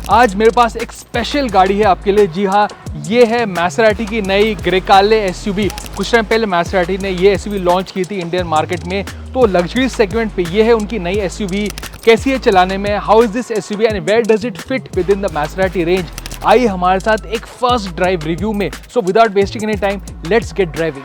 आज मेरे पास एक स्पेशल गाड़ी है आपके लिए। जी हाँ, ये है मैसेराटी की नई ग्रेकाले एसयूवी। कुछ टाइम पहले मैसेराटी ने ये एसयूवी लॉन्च की थी इंडियन मार्केट में, तो लग्जरी सेगमेंट पे ये है उनकी नई एसयूवी। कैसी है चलाने में, how is this SUV and where does it fit within the Maserati range, आइए हमारे साथ एक फर्स्ट ड्राइव रिव्यू में। So without wasting any time, let's get driving.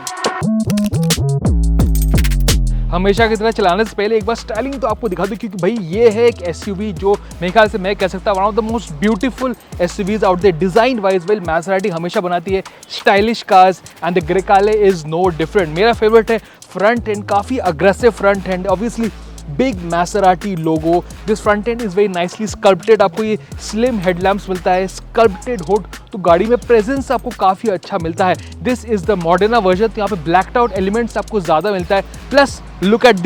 हमेशा की तरह चलाने से पहले एक बार स्टाइलिंग तो आपको दिखा दूं, क्योंकि भाई ये है एक एसयूवी जो मेरे ख्याल से मैं कह सकता हूँ one of the most beautiful SUVs out there. Design wise well Maserati हमेशा बनाती है stylish cars and the Grecale is no different. मेरा फेवरेट है फ्रंट एंड, काफ़ी aggressive front end, obviously big Maserati logo. This front end is very nicely sculpted. आपको ये slim headlamps मिलता है, स्कल्प्टेड हुड, तो गाड़ी में प्रेजेंस आपको काफ़ी अच्छा मिलता है। This is the Moderna version, तो यहाँ पे ब्लैक्ड आउट एलिमेंट्स आपको ज़्यादा मिलता है। Plus look at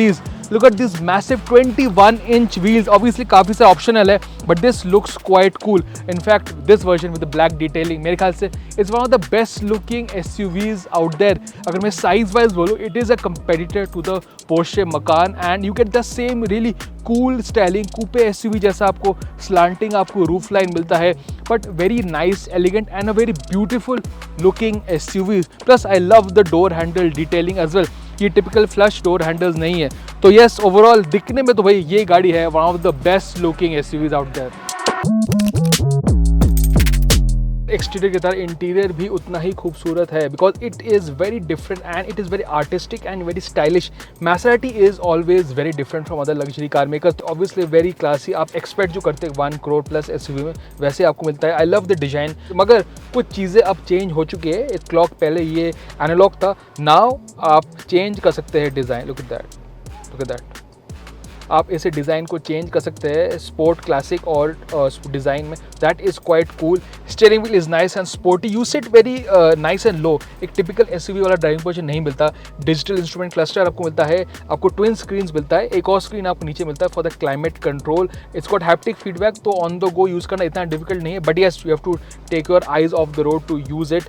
this massive 21 inch wheels. Obviously काफ़ी सा ऑप्शनल है, but this looks quite cool. In fact this version with the black detailing मेरे ख्याल से it's one of the best looking SUVs out there. अगर मैं साइज वाइज बोलूँ, it is a competitor to the Porsche Macan and you get the same really cool styling coupe SUV जैसा। आपको slanting आपको roof line मिलता है, but very nice, elegant and a very beautiful looking SUV. Plus I love the door handle detailing as well. ये typical flush door handles नहीं है, तो yes overall दिखने में तो भाई ये गाड़ी है one of the best looking SUVs out there. Exterior की तरह इंटीरियर भी उतना ही खूबसूरत है, because it is very different and it is very artistic and very stylish. Maserati is always very different from other luxury car makers. Obviously very classy, आप expect जो करते हैं 1 करोड़ प्लस एसयूवी में, वैसे आपको मिलता है। आई लव द डिज़ाइन, मगर कुछ चीज़ें अब चेंज हो चुकी है। एक क्लॉक पहले ये एनालॉग था, नाउ आप चेंज कर सकते हैं डिज़ाइन। लुक एट दैट, आप इसे डिज़ाइन को चेंज कर सकते हैं स्पोर्ट, क्लासिक और डिज़ाइन में। That is quite cool. Steering wheel is nice and sporty, you sit very nice and low. एक टिपिकल एसयूवी वाला ड्राइविंग पोजीशन नहीं मिलता। डिजिटल इंस्ट्रूमेंट क्लस्टर आपको मिलता है, आपको ट्विन स्क्रीन्स मिलता है, एक और स्क्रीन आपको नीचे मिलता है for the climate control. It's got haptic feedback, तो ऑन द गो यूज़ करना इतना डिफिकल्ट नहीं है, but yes you have to take your eyes off the road to use it.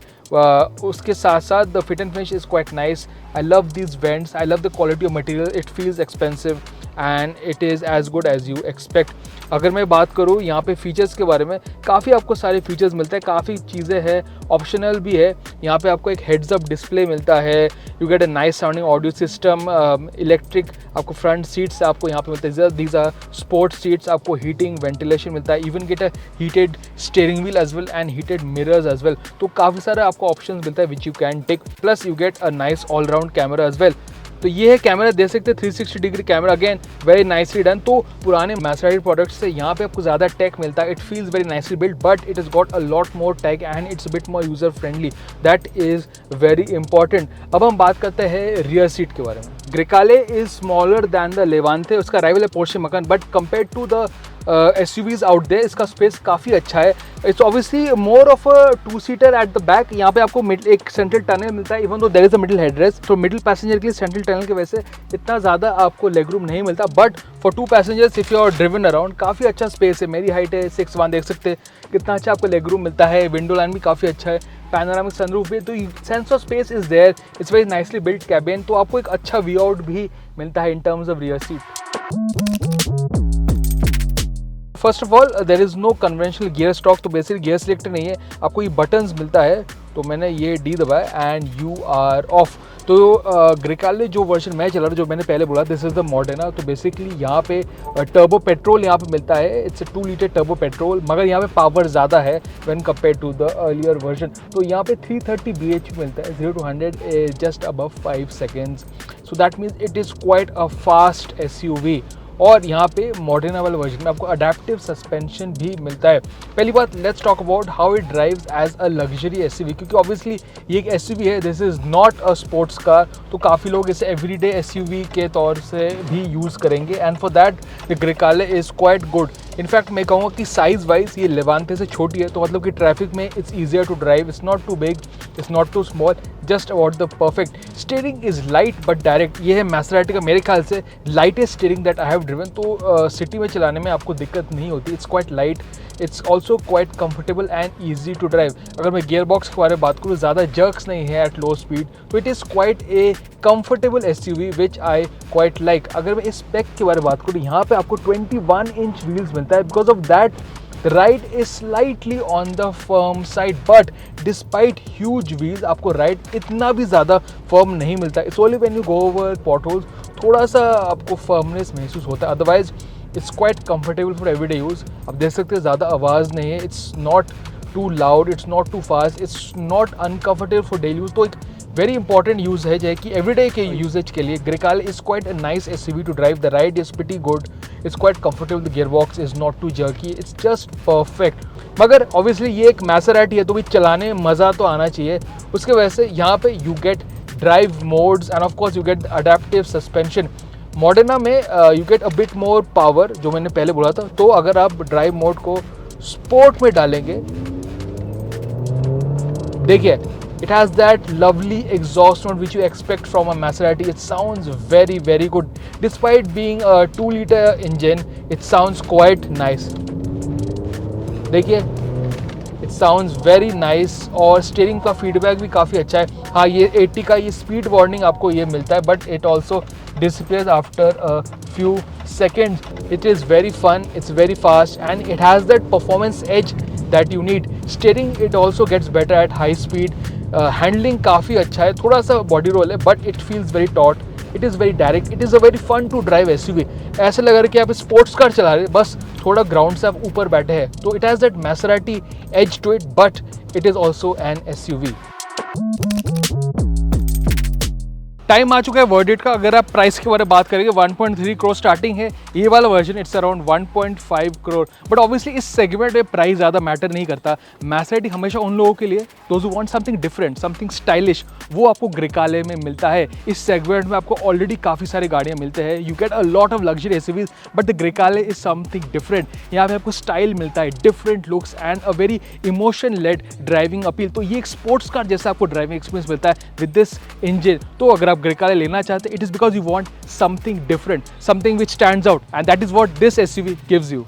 उसके साथ साथ the fit and finish is quite nice. I love these vents, I love the quality of material, it feels expensive and it is as good as you expect. अगर मैं बात करूँ यहाँ पे features के बारे में, काफ़ी आपको सारे फीचर्स मिलते हैं, काफ़ी चीज़ें हैं, ऑप्शनल भी है। यहाँ पे आपको एक हेड्स अप डिस्प्ले मिलता है, you get a nice sounding audio system, electric आपको फ्रंट सीट्स आपको यहाँ पे मिलते हैं। दीज आर स्पोर्ट सीट्स, आपको हीटिंग वेंटिलेशन मिलता है, even get a heated steering wheel as well and heated mirrors as well. तो काफ़ी सारा आपको ऑप्शंस मिलता है which you can take. Plus you get a nice all round camera as well. तो ये है कैमरा, दे सकते हैं 360 degree camera, again very nicely done. तो पुराने मैसेराटी प्रोडक्ट्स से यहाँ पे आपको ज़्यादा टेक मिलता है। It feels very nicely built, but it is got a lot more tech and it's bit more user friendly. That is very important. अब हम बात करते हैं रियर सीट के बारे में। Grecale is smaller than the Levante, उसका rival है Porsche Macan, but compare to the SUVs out there इसका स्पेस काफ़ी अच्छा है। It's obviously more of a 2-सीटर एट द बैक। यहाँ पे आपको एक सेंट्रल टनल मिलता है, even though there is a middle headrest, तो मिडिल पैसेंजर के लिए सेंट्रल टनल की वजह से इतना ज़्यादा आपको लेग रूम नहीं मिलता, but for 2 passengers if you are driven around काफ़ी अच्छा स्पेस है। मेरी हाइट है 6'1", देख सकते हैं कितना अच्छा आपको लेग रूम मिलता है। विंडो लाइन भी काफ़ी अच्छा है, पैनोरामिक सनरूफ भी, तो sense of space is there. It's very nicely built cabin, तो आपको एक अच्छा व्यू आउट भी मिलता है in terms of rear seat. First of all there is no conventional gear stock, तो बेसिकली गियर सिलेक्टर नहीं है, आपको ये बटन्स मिलता है। तो मैंने ये डी दबाया एंड यू आर ऑफ। तो ग्रेकाले जो वर्जन मैं चला रहा हूँ, जो मैंने पहले बोला, दिस इज़ द मॉडर्ना। तो बेसिकली यहाँ पे टर्बो पेट्रोल यहाँ पे मिलता है, इट्स 2 लीटर टर्बो पेट्रोल, मगर यहाँ पे पावर ज़्यादा है when compare to the earlier version. तो यहाँ पे 330 bhp मिलता है, 0 to 100 just above 5 seconds। So that means it is quite a fast SUV. और यहाँ पे मॉडर्ना वाले वर्जन में आपको अडेप्टिव सस्पेंशन भी मिलता है। पहली बात, let's talk about how it drives as a luxury SUV, क्योंकि ऑब्वियसली ये एक एसयूवी है, this is not a sports car, तो काफ़ी लोग इसे एवरीडे एसयूवी के तौर से भी यूज़ करेंगे and for that the Grecale is quite good. In fact मैं कहूँगा कि साइज़ वाइज ये लेवांते से छोटी है, तो मतलब कि ट्रैफिक में it's easier to drive, it's not too big, it's not too small, just about the perfect. Steering is light but direct, ये है मैसेराटी का मेरे ख्याल से lightest steering that I have driven. तो सिटी में चलाने में आपको दिक्कत नहीं होती, it's quite light, it's also quite comfortable and easy to drive. अगर मैं गियर बॉक्स के बारे में बात करूँ, ज़्यादा जर्क्स नहीं है एट लो स्पीड, तो it is quite a comfortable SUV which I quite like. अगर मैं इस स्पेक के बारे में बात करूँ, यहाँ पे आपको 21 इंच व्हील्स मिलता है, because of that The ride is slightly on the firm side, but despite huge wheels आपको ride इतना भी ज़्यादा firm नहीं मिलता. It's only when you go over potholes थोड़ा सा आपको firmness महसूस होता है. Otherwise it's quite comfortable for everyday use. आप देख सकते हैं ज़्यादा आवाज़ नहीं है. It's not too loud, it's not too fast, it's not uncomfortable for daily use. तो एक very important use है जो है कि everyday के usage के लिए Grecale is quite a nice SUV to drive. The ride is pretty good, it's quite comfortable, the gearbox is not too jerky, it's just perfect. मगर obviously ये एक Maserati है तो भी चलाने में मज़ा तो आना चाहिए. उसके वजह से यहाँ पे you get drive modes and of course you get adaptive suspension. Moderna में you get a bit more power जो मैंने पहले बोला था. तो अगर आप ड्राइव मोड को स्पोर्ट में डालेंगे, देखिए it has that lovely exhaust note which you expect from a Maserati. It sounds very very good. Despite being a 2-liter engine, it sounds quite nice. देखिए it sounds very nice और steering का feedback भी काफ़ी अच्छा है. हाँ, ये 80 का ये स्पीड वार्निंग आपको ये मिलता है, but it also disappears after a few seconds. It is very fun, it's very fast and it has that performance edge that you need. Steering it also gets better at high speed. Handling काफ़ी अच्छा है, थोड़ा सा body roll है but it feels very taut. It is very direct. It is a very fun to drive SUV. ऐसा लग रहा है कि आप स्पोर्ट्स कार चला रहे हैं, बस थोड़ा ग्राउंड से आप ऊपर बैठे हैं. तो it has that Maserati edge to it, but it is also an SUV. Time आ चुका है वर्डिक्ट का. अगर आप प्राइस के बारे में बात करेंगे 1.3 करोड़ स्टार्टिंग है. ये वाला version it's around 1.5 crore. But obviously इस सेगमेंट में प्राइस ज़्यादा मैटर नहीं करता. Maserati हमेशा उन लोगों के लिए, those who want something different, something stylish, वो आपको Grecale में मिलता है. इस सेगमेंट में आपको ऑलरेडी काफ़ी सारी गाड़ियाँ मिलते हैं. You get a lot of luxury SUVs, but the Grecale is something different. यहाँ पे आपको स्टाइल मिलता है, different looks and a very emotion led driving appeal. तो ये एक स्पोर्ट्स कार जैसा आपको ड्राइविंग एक्सपीरियंस मिलता है विद दिस इंजन. तो अगर आप Grecale लेना चाहते हैं, it is because you want something different, something which stands out, and that is what this SUV gives you.